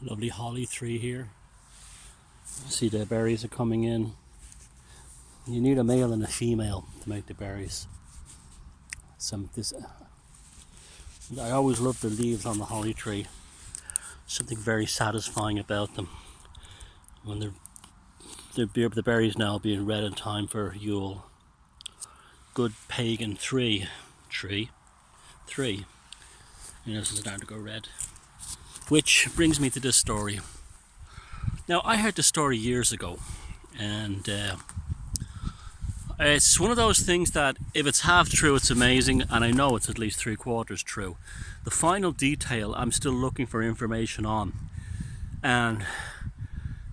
Lovely holly tree here. See, the berries are coming in. You need a male and a female to make the berries. I always love the leaves on the holly tree. Something very satisfying about them. When the berries now being red in time for Yule. Good pagan tree. You know, this is starting to go red. Which brings me to this story. Now, I heard this story years ago, and it's one of those things that if it's half true, it's amazing, and I know it's at least 3/4 true. The final detail I'm still looking for information on, and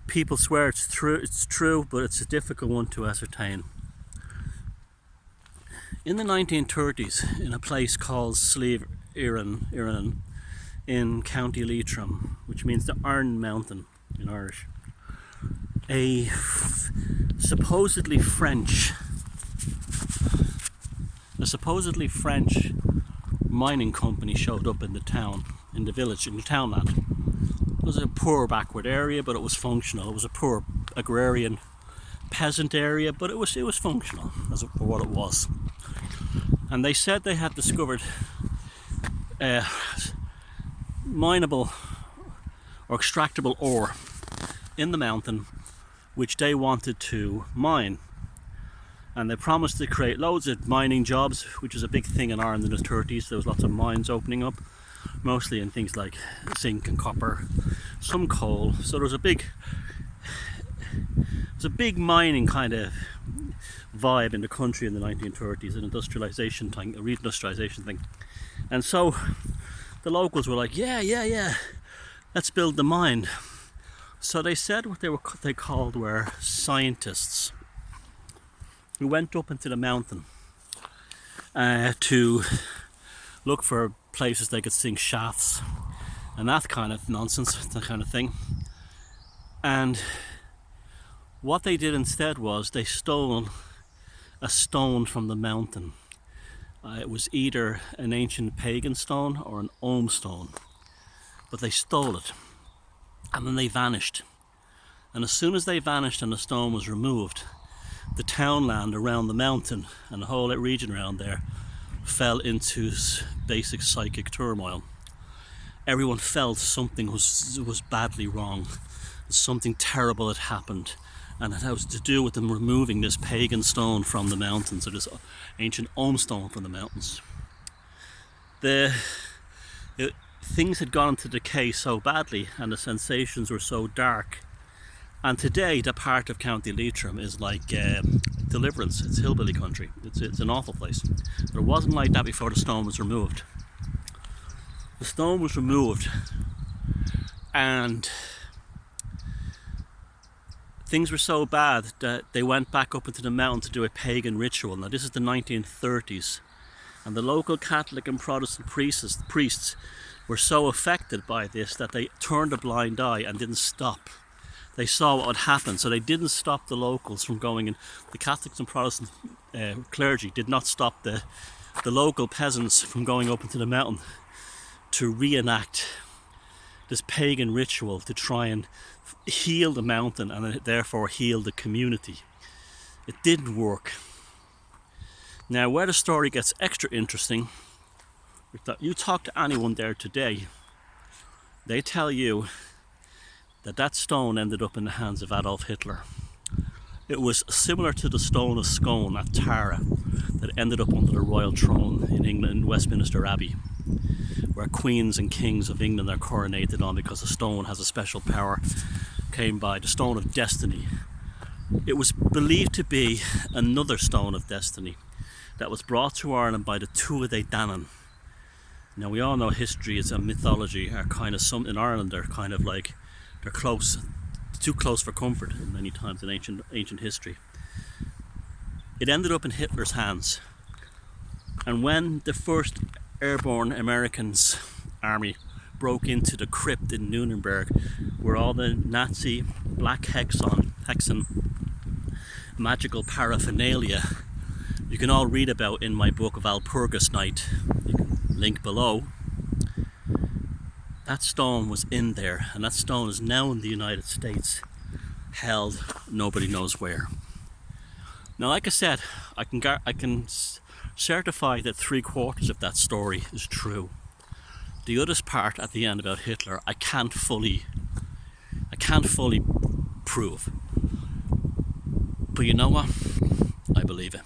people swear it's true, but it's a difficult one to ascertain. In the 1930s, in a place called Sheridan in County Leitrim, which means the Iron Mountain in Irish, a supposedly French mining company showed up in the town, in the village, in the townland. It was a poor backward area, but it was functional. It was a poor agrarian peasant area, but it was functional for what it was. And they said they had discovered mineable or extractable ore in the mountain, which they wanted to mine. And they promised to create loads of mining jobs, which was a big thing in Ireland in the 30s. There was lots of mines opening up, mostly in things like zinc and copper, some coal. So there was a big mining kind of vibe in the country in the 1930s, an industrialization thing, a reindustrialization thing. And so the locals were like, yeah, let's build the mine. So they said what they called were scientists, who went up into the mountain to look for places they could sink shafts and that kind of nonsense, that kind of thing. And what they did instead was they stole a stone from the mountain. It was either an ancient pagan stone or an Ogham stone, but they stole it and then they vanished. And as soon as they vanished and the stone was removed, the townland around the mountain and the whole region around there fell into basic psychic turmoil. Everyone felt something was badly wrong. Something terrible had happened, and it was to do with them removing this pagan stone from the mountains, or this ancient Ogham stone from the mountains. Things had gone into decay so badly, and the sensations were so dark. And today, the part of County Leitrim is like Deliverance. It's hillbilly country. It's an awful place. But it wasn't like that before the stone was removed. The stone was removed, and things were so bad that they went back up into the mountain to do a pagan ritual. Now, this is the 1930s, and the local Catholic and Protestant priests were so affected by this that they turned a blind eye and didn't stop. They saw what would happen, so they didn't stop the locals from going in. The Catholics and Protestant clergy did not stop the local peasants from going up into the mountain to reenact this pagan ritual to try and heal the mountain and therefore heal the community. It didn't work. Now, where the story gets extra interesting is that you talk to anyone there today, they tell you that stone ended up in the hands of Adolf Hitler. It was similar to the stone of Scone at Tara that ended up under the royal throne in England, in Westminster Abbey, where queens and kings of England are coronated on, because the stone has a special power, came by the stone of destiny. It was believed to be another stone of destiny that was brought to Ireland by the Tuatha Dannan. Now, we all know history is a mythology, are kind of some in Ireland are kind of like, they're close, too close for comfort many times in ancient history. It ended up in Hitler's hands, and when the first airborne Americans army broke into the crypt in Nuremberg, where all the Nazi black hexen magical paraphernalia you can all read about in my book Walpurgis Night, link below. that stone was in there, and that stone is now in the United States, held nobody knows where. Now, like I said, I can certify that 3/4 of that story is true. The other part at the end about Hitler, I can't fully prove. But you know what? I believe it.